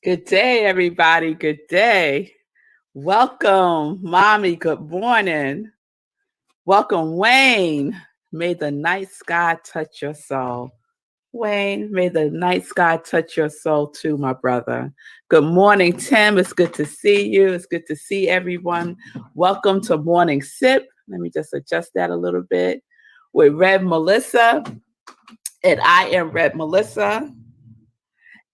Good day, everybody. Good day. Welcome, Mommy. Good morning. Welcome, Wayne. May the night sky touch your soul. Wayne, may the night sky touch your soul too, my brother. Good morning, Tim. It's good to see you. It's good to see everyone. Welcome to Morning Sip. Let me just adjust that a little bit. With Rev Melissa, and I am Rev Melissa.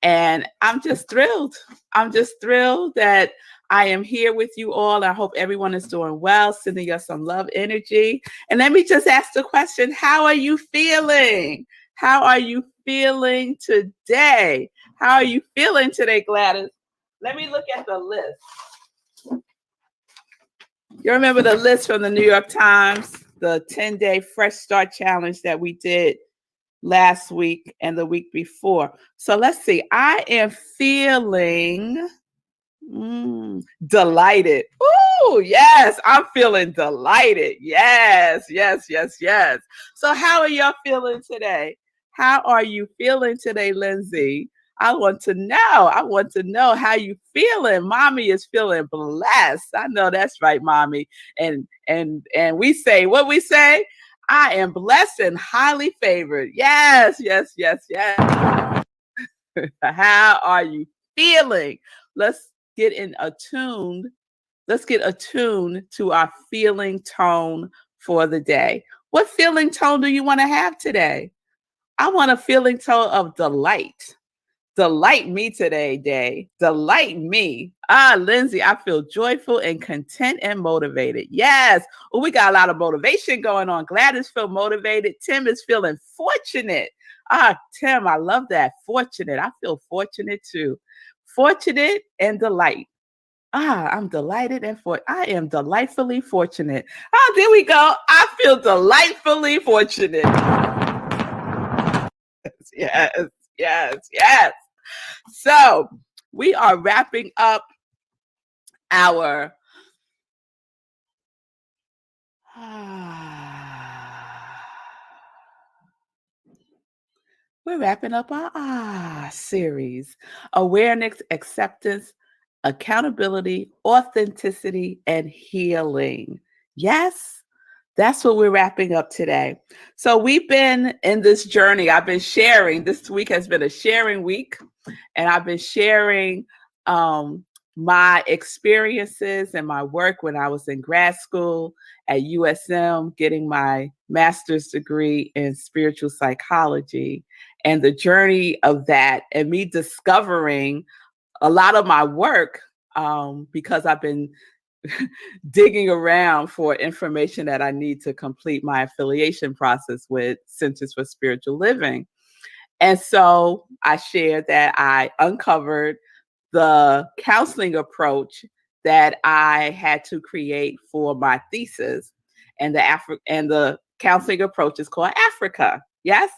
And I'm just thrilled. I'm just thrilled that I am here with you all. I hope everyone is doing well, sending us some love energy. And let me just ask the question, how are you feeling? How are you feeling today? How are you feeling today, Gladys? Let me look at the list. You remember the list from the New York Times, the 10-day Fresh Start Challenge that we did last week and the week before. So let's see. I am feeling delighted. Oh, yes. I'm feeling delighted. Yes, yes, yes, yes. So how are y'all feeling today? How are you feeling today, Lindsay? I want to know. I want to know how you feeling. Mommy is feeling blessed. I know that's right, Mommy. And we say, what we say? I am blessed and highly favored. Yes, yes, yes, yes. How are you feeling? Let's get attuned. Let's get attuned to our feeling tone for the day. What feeling tone do you want to have today? I want a feeling tone of delight. Delight me today, day. Delight me. Lindsay, I feel joyful and content and motivated. Yes. Oh, we got a lot of motivation going on. Gladys feel motivated. Tim is feeling fortunate. Tim, I love that. Fortunate. I feel fortunate too. Fortunate and delight. I'm delighted and I am delightfully fortunate. There we go. I feel delightfully fortunate. Yes, yes, yes. So we are wrapping up our series. Awareness, acceptance, accountability, authenticity, and healing. Yes, that's what we're wrapping up today. So we've been in this journey. I've been sharing. This week has been a sharing week, and I've been sharing my experiences and my work when I was in grad school at USM, getting my master's degree in spiritual psychology, and the journey of that, and me discovering a lot of my work because I've been digging around for information that I need to complete my affiliation process with Centers for Spiritual Living. And so I shared that I uncovered the counseling approach that I had to create for my thesis. And the counseling approach is called Africa. Yes.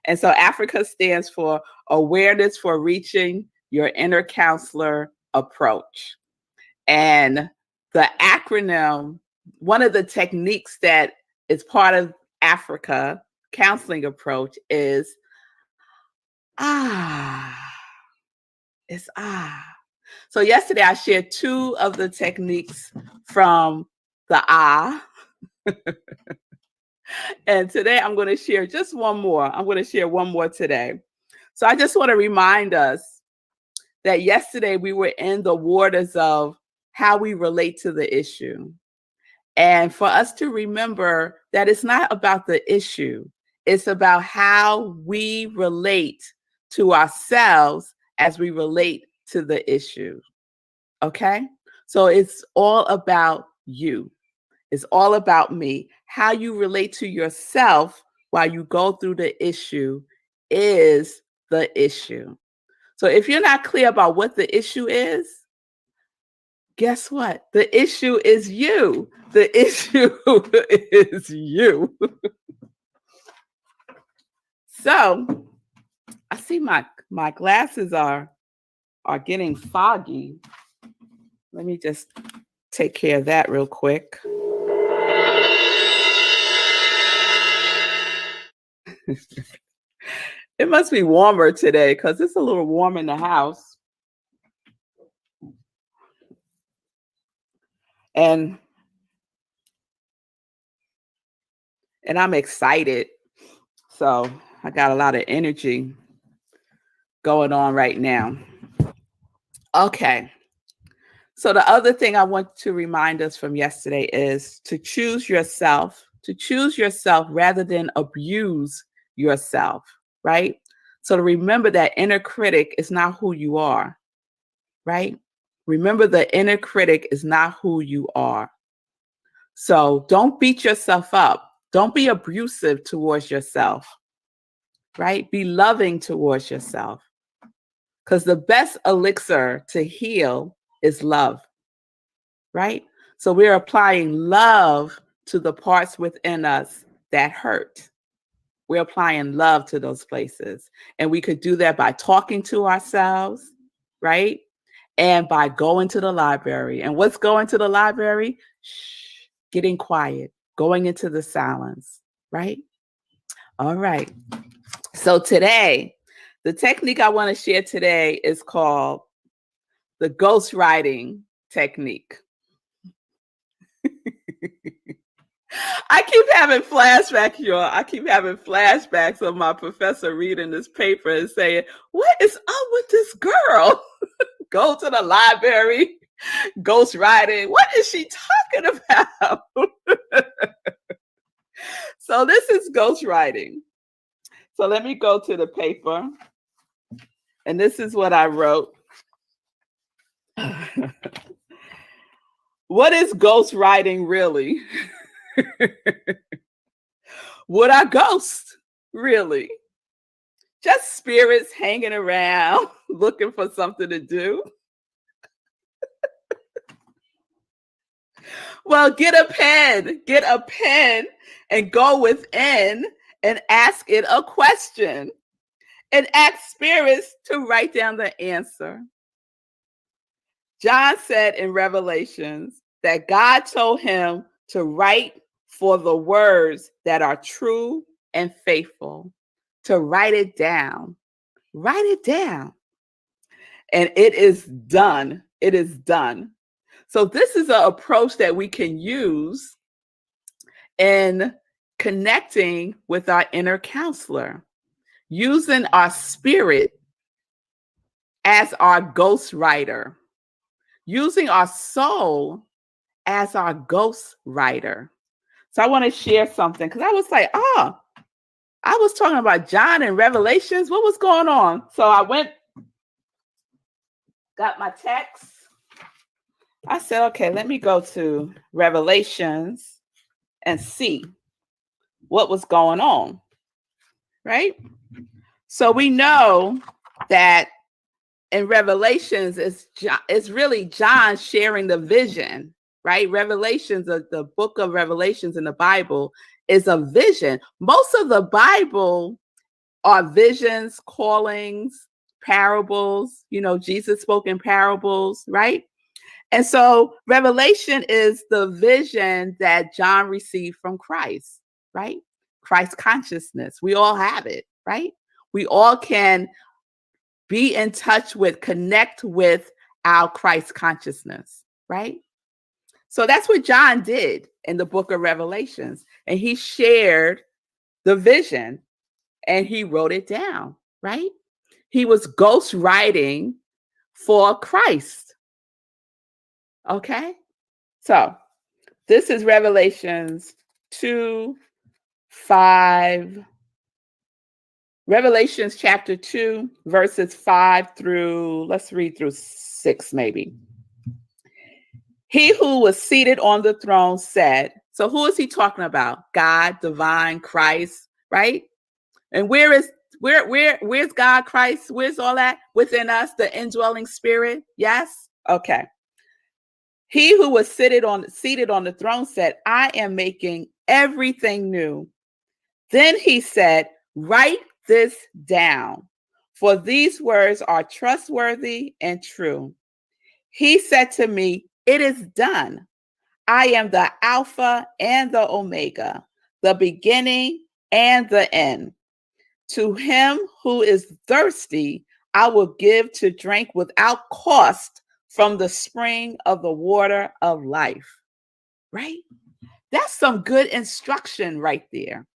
And so Africa stands for Awareness for Reaching Your Inner Counselor Approach. And the acronym, one of the techniques that is part of Africa counseling approach is It's So yesterday I shared two of the techniques from the and today I'm going to share just one more. I'm going to share one more today. So I just want to remind us that yesterday we were in the waters of how we relate to the issue. And for us to remember that it's not about the issue, it's about how we relate to ourselves as we relate to the issue. Okay? So it's all about you. It's all about me. How you relate to yourself while you go through the issue is the issue. So if you're not clear about what the issue is, guess what? The issue is you. The issue is you. So I see my glasses are getting foggy. Let me just take care of that real quick. It must be warmer today because it's a little warm in the house. And I'm excited. So I got a lot of energy going on right now. Okay. So the other thing I want to remind us from yesterday is to choose yourself rather than abuse yourself, right? So to remember that inner critic is not who you are, right? Remember the inner critic is not who you are. So don't beat yourself up. Don't be abusive towards yourself, right? Be loving towards yourself. Because the best elixir to heal is love, right? So we're applying love to the parts within us that hurt. We're applying love to those places. And we could do that by talking to ourselves, right? And by going to the library. And what's going to the library? Shh, getting quiet, going into the silence, right? All right. So today, the technique I want to share today is called the ghostwriting technique. I keep having flashbacks, y'all. I keep having flashbacks of my professor reading this paper and saying, what is up with this girl? Go to the library, ghostwriting. What is she talking about? So this is ghostwriting. So let me go to the paper. And this is what I wrote. What is ghostwriting really? Would I ghost? Really? Just spirits hanging around looking for something to do? Well, get a pen and go within and ask it a question and ask spirits to write down the answer. John said in Revelations that God told him to write for the words that are true and faithful, to write it down. Write it down. And it is done. It is done. So this is an approach that we can use in connecting with our inner counselor, using our spirit as our ghostwriter, using our soul as our ghostwriter. So I want to share something because I was like, I was talking about John and Revelations. What was going on? So I got my text. I said, okay, let me go to Revelations and see what was going on, right? So we know that in Revelations, it's really John sharing the vision, right? Revelations, the book of Revelations in the Bible is a vision. Most of the Bible are visions, callings, parables. Jesus spoke in parables, right? And so revelation is the vision that John received from Christ, right? Christ consciousness. We all have it, right? We all can be in touch with, connect with our Christ consciousness, right? So that's what John did in the book of Revelations. And he shared the vision and he wrote it down, right? He was ghost writing for Christ. Okay? So this is Revelations 2, 5. Revelations chapter 2, verses 5 through, let's read through 6 maybe. He who was seated on the throne said, so who is he talking about? God, divine, Christ, right? And where's God, Christ? Where's all that? Within us, the indwelling spirit? Yes? Okay. He who was seated on the throne said, I am making everything new. Then he said, write this down, for these words are trustworthy and true. He said to me, it is done. I am the Alpha and the Omega, the beginning and the end. To him who is thirsty, I will give to drink without cost from the spring of the water of life. Right? That's some good instruction right there.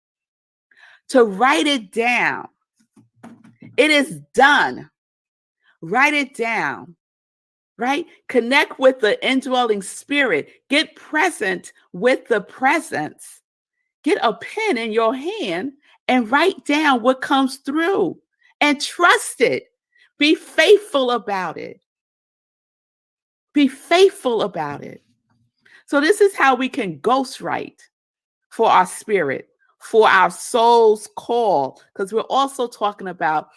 To write it down. It is done. Write it down. Right? Connect with the indwelling spirit. Get present with the presence. Get a pen in your hand and write down what comes through and trust it. Be faithful about it. Be faithful about it. So this is how we can ghostwrite for our spirit, for our soul's call, because we're also talking about,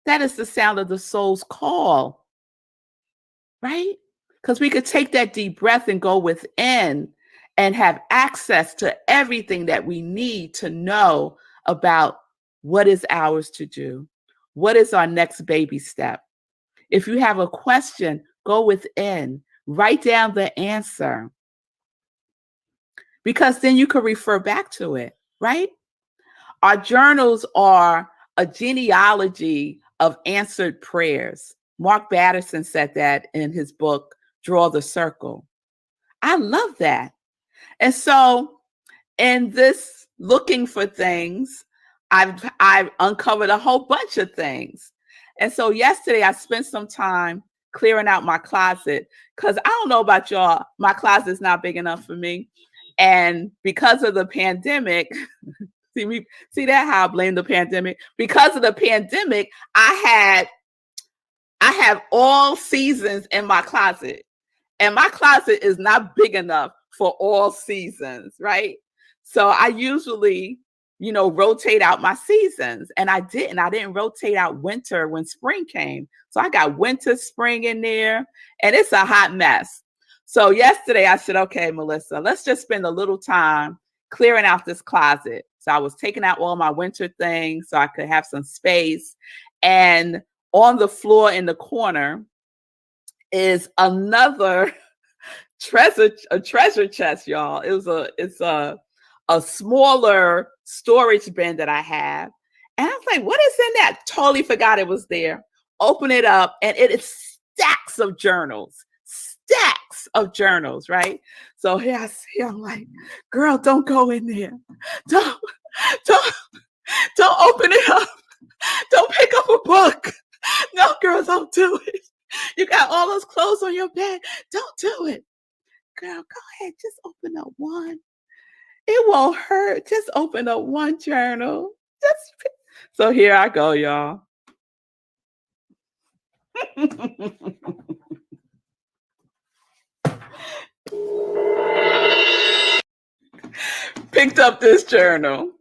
that is the sound of the soul's call, right? Because we could take that deep breath and go within and have access to everything that we need to know about what is ours to do. What is our next baby step? If you have a question, go within, write down the answer, because then you can refer back to it, right? Our journals are a genealogy of answered prayers. Mark Batterson said that in his book, Draw the Circle. I love that. And so in this looking for things, I've uncovered a whole bunch of things. And so yesterday I spent some time clearing out my closet, because I don't know about y'all, my closet's not big enough for me. And because of the pandemic, see that how I blame the pandemic? Because of the pandemic, I have all seasons in my closet. And my closet is not big enough for all seasons, right? So I usually, rotate out my seasons. And I didn't rotate out winter when spring came. So I got winter, spring in there, and it's a hot mess. So yesterday I said, okay, Melissa, let's just spend a little time clearing out this closet. So I was taking out all my winter things so I could have some space. And on the floor in the corner is another treasure chest, y'all. It's a smaller storage bin that I have. And I was like, what is in that? Totally forgot it was there. Open it up and it is stacks of journals, right? So here I'm like, girl, don't go in there. Don't open it up. Don't pick up a book. No, girl, don't do it. You got all those clothes on your bed. Don't do it. Girl, go ahead. Just open up one. It won't hurt. Just open up one journal. So here I go, y'all. Picked up this journal.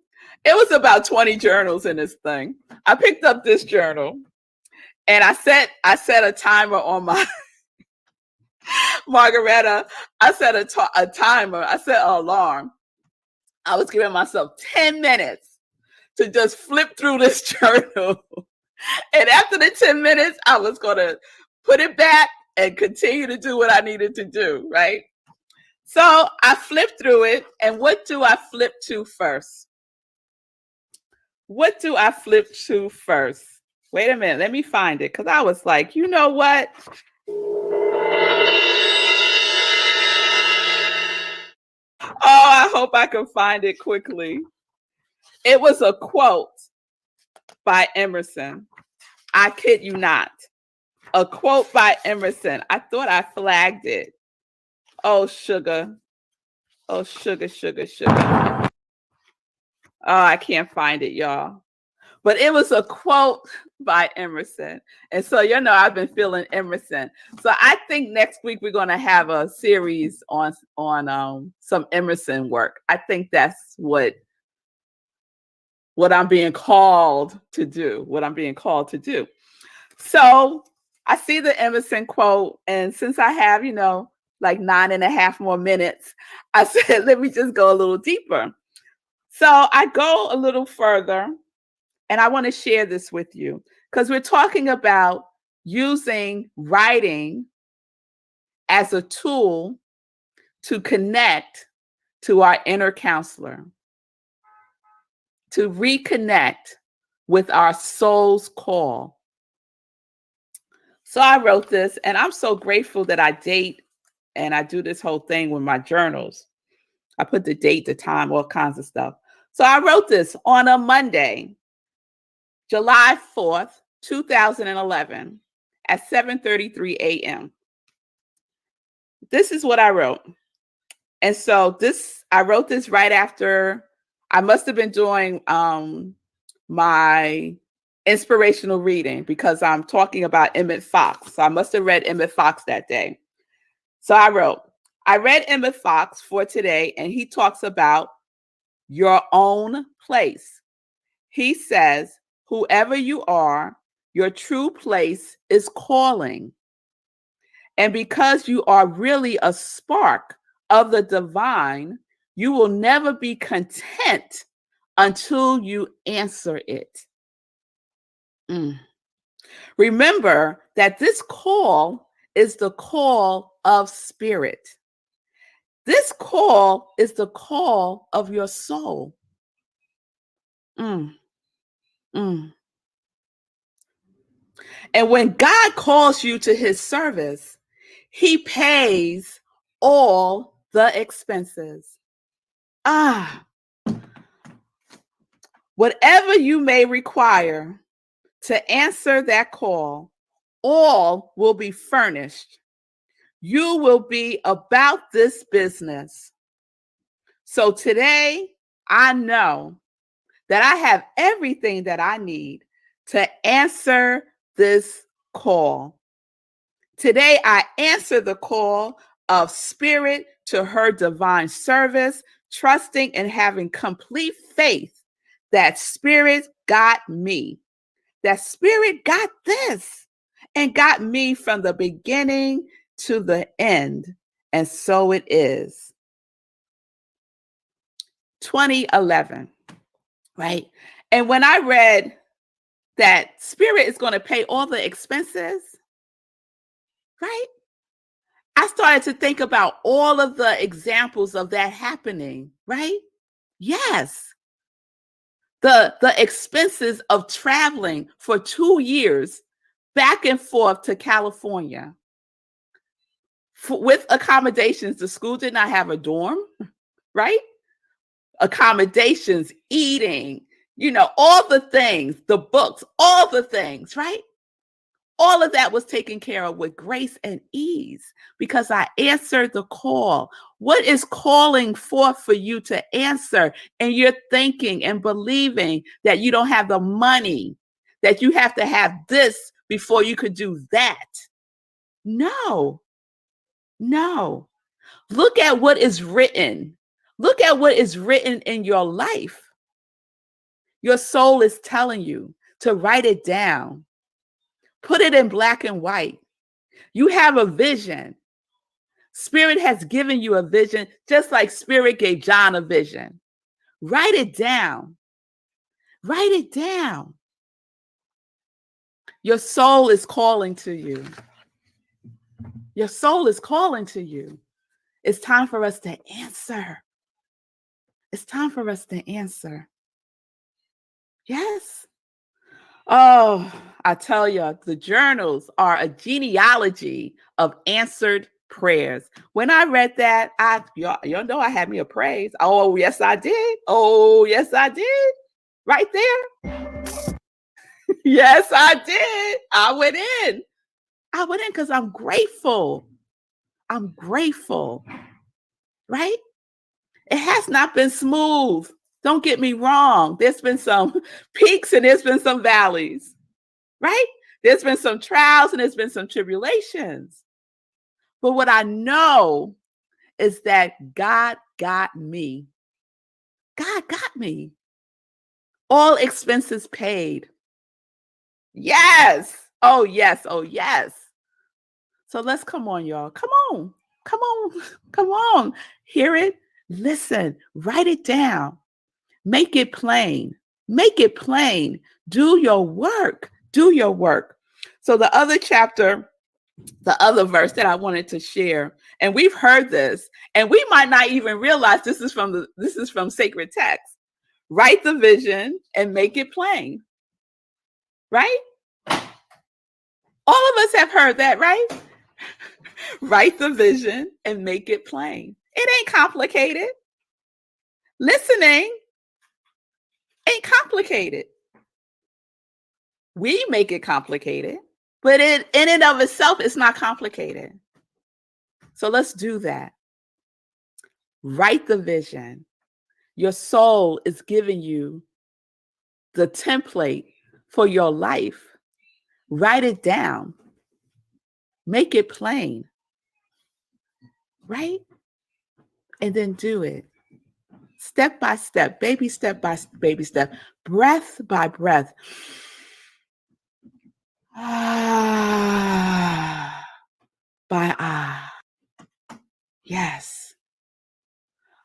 It was about 20 journals in this thing. I picked up this journal and I set a timer on my Margaretta. I set a timer. I set an alarm I was giving myself 10 minutes to just flip through this journal. And after the 10 minutes, I was going to put it back and continue to do what I needed to do, right? So I flipped through it. And what do I flip to first? What do I flip to first? Wait a minute. Let me find it. Because I was like, you know what? Oh, I hope I can find it quickly. It was a quote by Emerson. I kid you not. A quote by Emerson. I thought I flagged it. Oh, sugar. Oh, sugar, sugar, sugar. Oh, I can't find it, y'all. But it was a quote by Emerson. And so, I've been feeling Emerson. So I think next week we're going to have a series on some Emerson work. I think that's what I'm being called to do, So I see the Emerson quote. And since I have, like 9.5 more minutes, I said, let me just go a little deeper. So I go a little further, and I want to share this with you because we're talking about using writing as a tool to connect to our inner counselor, to reconnect with our soul's call. So I wrote this, and I'm so grateful that I date and I do this whole thing with my journals. I put the date, the time, all kinds of stuff. So I wrote this on a Monday, July 4th, 2011 at 7:33 a.m. This is what I wrote. And so I wrote this right after I must have been doing my inspirational reading because I'm talking about Emmett Fox. So I must have read Emmett Fox that day. So I wrote, I read Emmett Fox for today, and he talks about your own place. He says, whoever you are, your true place is calling. And because you are really a spark of the divine, you will never be content until you answer it. Remember that this call is the call of spirit. This call is the call of your soul. And when God calls you to his service, he pays all the expenses. Whatever you may require to answer that call, all will be furnished. You will be about this business. So today, I know that I have everything that I need to answer this call. Today, I answer the call of spirit to her divine service, trusting and having complete faith that spirit got me, that spirit got this and got me from the beginning to the end. And so it is. 2011, right? And when I read that spirit is going to pay all the expenses, right? I started to think about all of the examples of that happening, right? Yes. The expenses of traveling for 2 years back and forth to California with accommodations. The school did not have a dorm, right? Accommodations, eating, all the things, the books, all the things, right? All of that was taken care of with grace and ease because I answered the call. What is calling forth for you to answer? And you're thinking and believing that you don't have the money, that you have to have this before you could do that. No. Look at what is written. Look at what is written in your life. Your soul is telling you to write it down. Put it in black and white. You have a vision. Spirit has given you a vision, just like Spirit gave John a vision. Write it down. Write it down. Your soul is calling to you. Your soul is calling to you. It's time for us to answer. It's time for us to answer. Yes. Oh, I tell you, the journals are a genealogy of answered prayers. When I read that, y'all know I had me a praise. Oh, yes, I did. Oh, yes, I did. Right there. Yes, I did. I went in because I'm grateful. I'm grateful. Right? It has not been smooth. Don't get me wrong. There's been some peaks and there's been some valleys, right? There's been some trials and there's been some tribulations. But what I know is that God got me. God got me. All expenses paid. Yes. Oh, yes. Oh, yes. So let's come on, y'all. Come on. Come on. Come on. Hear it. Listen. Write it down. Make it plain. Make it plain. Do your work. Do your work. So the other chapter, the other verse that I wanted to share, and we've heard this, and we might not even realize this is from sacred text. Write the vision and make it plain. Right? All of us have heard that, right? Write the vision and make it plain. It ain't complicated. Listening ain't complicated. We make it complicated, but in and of itself, it's not complicated. So let's do that. Write the vision. Your soul is giving you the template for your life. Write it down. Make it plain. Right? And then do it. Step by step, baby step by baby step, breath by breath. Ah, by ah. Yes.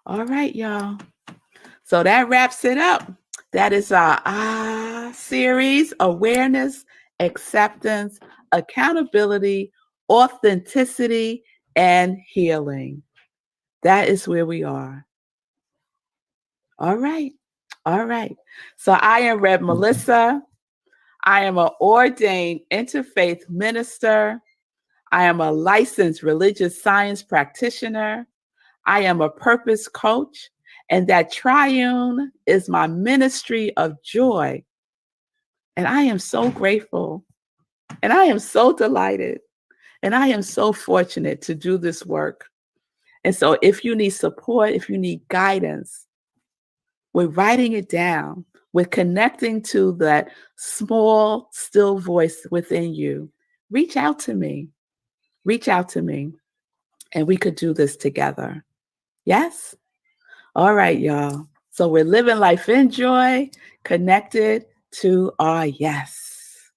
All right, y'all. So that wraps it up. That is our series: awareness, acceptance, accountability, authenticity, and healing. That is where we are. All right. All right. So I am Rev Melissa. I am an ordained interfaith minister. I am a licensed religious science practitioner. I am a purpose coach, and that triune is my ministry of joy. And I am so grateful, and I am so delighted, and I am so fortunate to do this work. And so if you need support, if you need guidance, with writing it down, with connecting to that small, still voice within you, reach out to me. Reach out to me, and we could do this together. Yes? All right, y'all. So we're living life in joy, connected to our yes.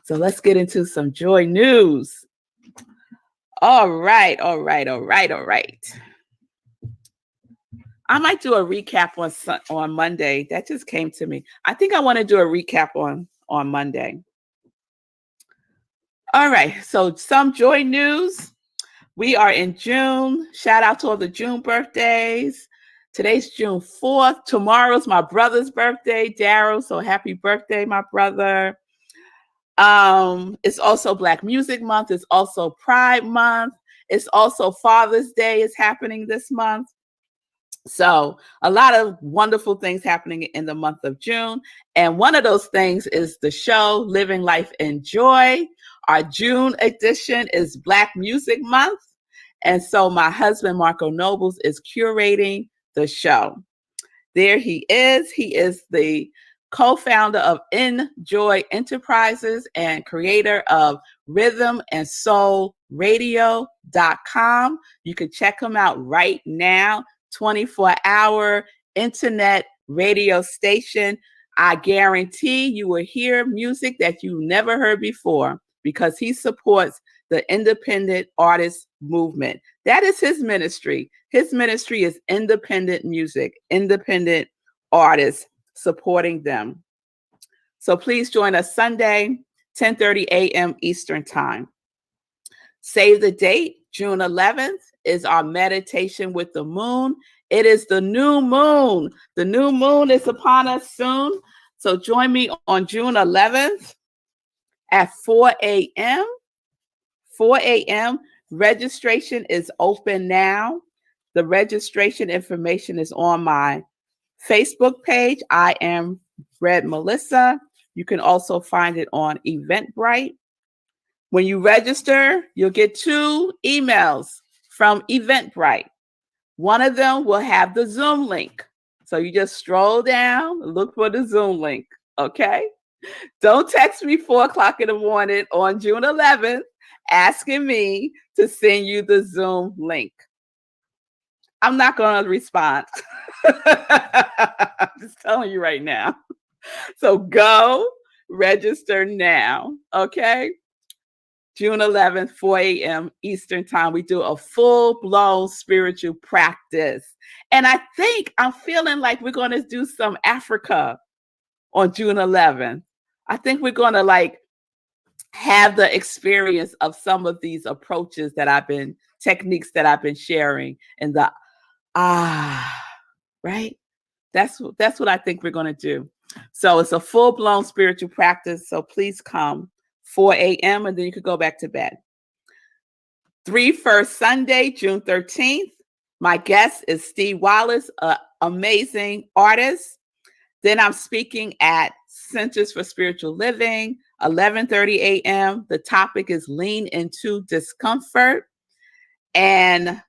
So let's get into some joy news. All right. I might do a recap on Monday. That just came to me. I think I want to do a recap on Monday. All right. So some joy news. We are in June. Shout out to all the June birthdays. Today's June 4th. Tomorrow's my brother's birthday, Daryl. So happy birthday, my brother. It's also Black Music Month. It's also Pride Month. It's also Father's Day is happening this month. So a lot of wonderful things happening in the month of June. And one of those things is the show, Living Life in Joy. Our June edition is Black Music Month. And so my husband, Marco Nobles, is curating the show. There he is. He is the co-founder of Enjoy Enterprises and creator of rhythmandsoulradio.com. You can check him out right now. 24-hour internet radio station. I guarantee you will hear music that you never heard before because he supports the independent artist movement. That is his ministry. His ministry is independent music, independent artists, supporting them. So please join us Sunday, 10:30 a.m. Eastern Time. Save the date, June 11th is our meditation with the moon. It is the new moon. The new moon is upon us soon. So join me on June 11th at 4 a.m. 4 a.m. Registration is open now. The registration information is on my Facebook page. I am Melissa. You can also find it on Eventbrite. When you register, you'll get 2 emails from Eventbrite. One of them will have the Zoom link. So you just stroll down, look for the Zoom link, okay? Don't text me 4 o'clock in the morning on June 11th asking me to send you the Zoom link. I'm not going to respond. I'm just telling you right now. So go register now, okay? June 11th, 4 a.m. Eastern Time. We do a full-blown spiritual practice. And I think I'm feeling like we're going to do some Africa on June 11th. I think we're going to have the experience of some of these approaches techniques that I've been sharing, and the right? That's what I think we're going to do. So it's a full-blown spiritual practice. So please come 4 a.m. and then you could go back to bed. 3 Sunday, June 13th. My guest is Steve Wallace, an amazing artist. Then I'm speaking at Centers for Spiritual Living, 11:30 a.m. The topic is Lean into Discomfort. And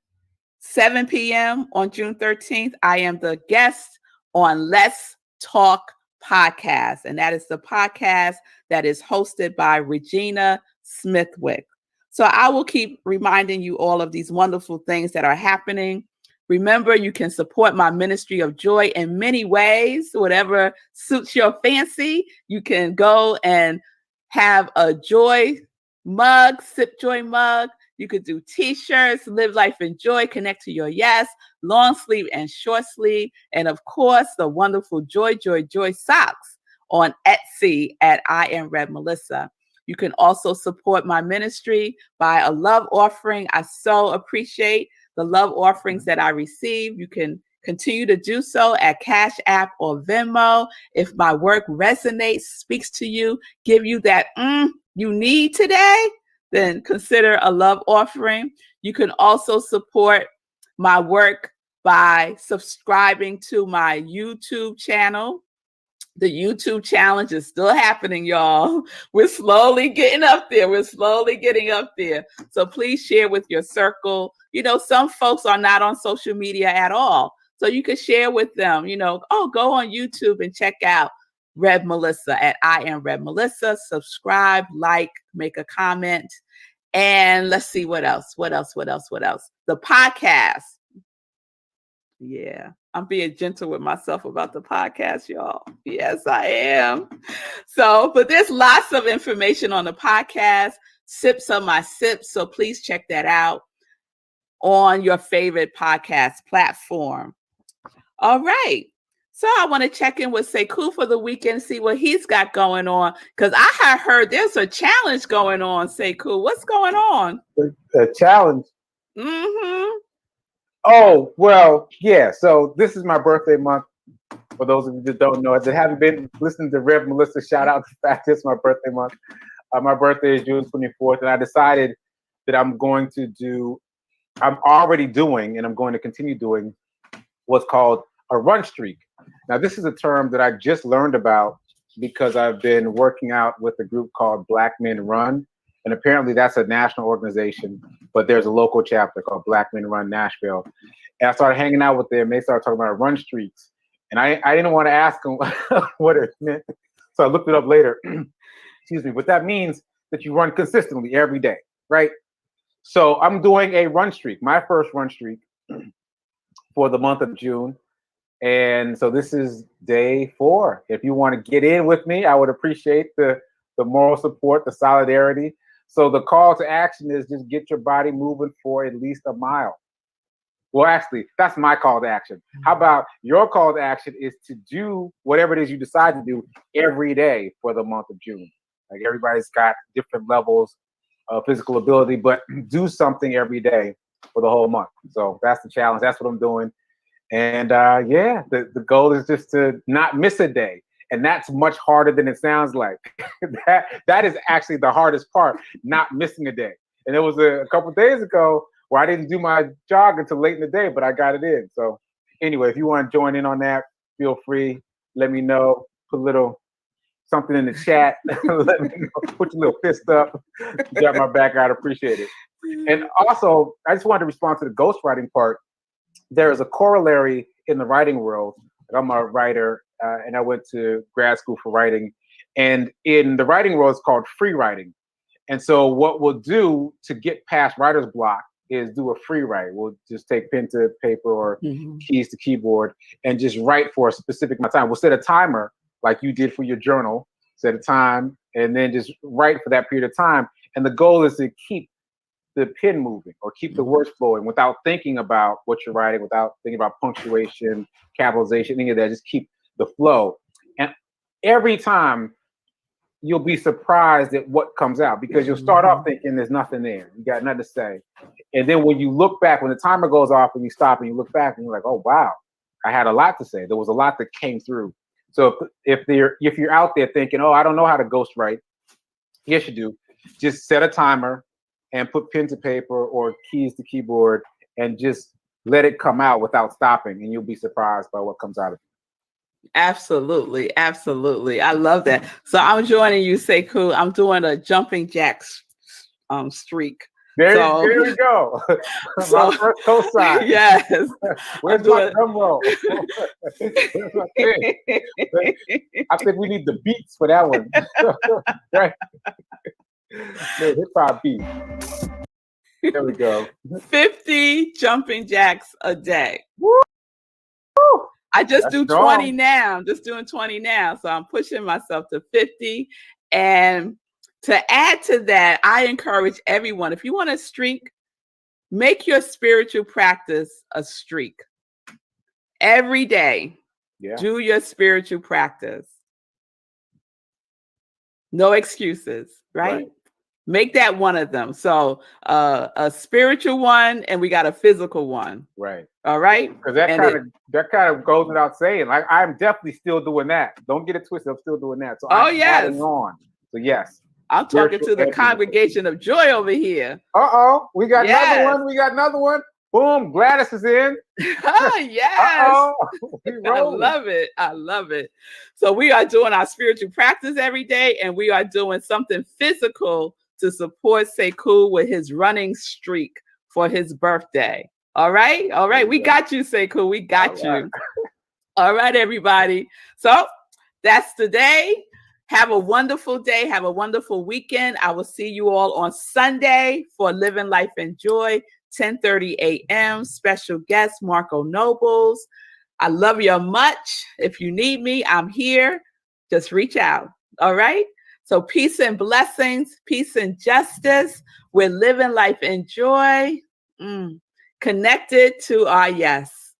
7 p.m. on June 13th, I am the guest on Let's Talk Podcast. And that is the podcast that is hosted by Regina Smithwick. So I will keep reminding you all of these wonderful things that are happening. Remember, you can support my ministry of joy in many ways. Whatever suits your fancy, you can go and have a joy mug, sip joy mug. You could do t-shirts, live life in joy, connect to your yes, long sleeve and short sleeve. And of course, the wonderful Joy socks on Etsy at iamrevmelissa. You can also support my ministry by a love offering. I so appreciate the love offerings that I receive. You can continue to do so at Cash App or Venmo. If my work resonates, speaks to you, give you that you need today, then consider a love offering. You can also support my work by subscribing to my YouTube channel. The YouTube challenge is still happening, y'all. We're slowly getting up there. So please share with your circle. Some folks are not on social media at all. So you can share with them, go on YouTube and check out Rev Melissa at I Am Rev Melissa. Subscribe, like, make a comment. And let's see what else. The podcast. Yeah, I'm being gentle with myself about the podcast, y'all. Yes, I am. But there's lots of information on the podcast, Sips of My Sips. So please check that out on your favorite podcast platform. All right. So I want to check in with Sekou for the weekend, see what he's got going on. Because I have heard there's a challenge going on, Sekou. What's going on? A challenge? Mm-hmm. Oh, well, yeah. So this is my birthday month. For those of you that don't know, if they haven't been listening to Rev Melissa, shout out to the fact it's my birthday month. My birthday is June 24th, and I decided that I'm already doing, and I'm going to continue doing what's called a run streak. Now, this is a term that I just learned about because I've been working out with a group called Black Men Run. And apparently that's a national organization, but there's a local chapter called Black Men Run Nashville. And I started hanging out with them. They started talking about run streaks. And I didn't want to ask them what it meant. So I looked it up later. Excuse me. But that means that you run consistently every day, right? So I'm doing a run streak, my first run streak for the month of June. And so this is day 4. If you want to get in with me, I would appreciate the moral support, the solidarity. So the call to action is just get your body moving for at least a mile. Well, actually, that's my call to action. How about your call to action is to do whatever it is you decide to do every day for the month of June? Like everybody's got different levels of physical ability, but do something every day for the whole month. So that's the challenge. That's what I'm doing. And yeah, the goal is just to not miss a day. And that's much harder than it sounds like. that is actually the hardest part, not missing a day. And it was a couple of days ago where I didn't do my jog until late in the day, but I got it in. So anyway, if you want to join in on that, feel free. Let me know. Put a little something in the chat. Let me know. Put your little fist up. You got my back. I'd appreciate it. And also, I just wanted to respond to the ghostwriting part. There is a corollary in the writing world. I'm a writer, and I went to grad school for writing. And in the writing world, it's called free writing. And so what we'll do to get past writer's block is do a free write. We'll just take pen to paper or keys to keyboard and just write for a specific amount of time. We'll set a timer like you did for your journal, set a time, and then just write for that period of time. And the goal is to keep the pen moving or keep the words flowing without thinking about what you're writing, without thinking about punctuation, capitalization, any of that. Just keep the flow. And every time you'll be surprised at what comes out because you'll start off thinking there's nothing there. You got nothing to say. And then when you look back, when the timer goes off and you stop and you look back and you're like, oh, wow, I had a lot to say. There was a lot that came through. So if you're out there thinking, oh, I don't know how to ghostwrite, yes, you do. Just set a timer and put pen to paper or keys to keyboard and just let it come out without stopping. And you'll be surprised by what comes out of it. Absolutely. Absolutely. I love that. So I'm joining you, Sekou. I'm doing a jumping jacks streak. There we go. So, my first cosign. Yes. Where's my drum roll? I think we need the beats for that one. Right. Hip hop beat. There we go. 50 jumping jacks a day. Woo! I just That's do strong. 20 now. I'm just doing 20 now. So I'm pushing myself to 50. And to add to that, I encourage everyone, if you want to streak, make your spiritual practice a streak. Every day, do your spiritual practice. No excuses, right? Make that one of them. So a spiritual one, and we got a physical one. Right. All right. Because that kind of goes without saying. Like I'm definitely still doing that. Don't get it twisted. I'm still doing that. So I'm adding on. So yes. I'm talking to the congregation of joy over here. We got another one. We got another one. Boom. Gladys is in. Oh, yes. I love it. I love it. So we are doing our spiritual practice every day, and we are doing something physical to support Sekou with his running streak for his birthday. All right. All right. We got you, Sekou. We got you. All right, everybody. So that's today. Have a wonderful day. Have a wonderful weekend. I will see you all on Sunday for Living Life in Joy, 10:30 a.m. Special guest, Marco Nobles. I love you much. If you need me, I'm here. Just reach out. All right. So peace and blessings, peace and justice. We're living life in joy, connected to our yes.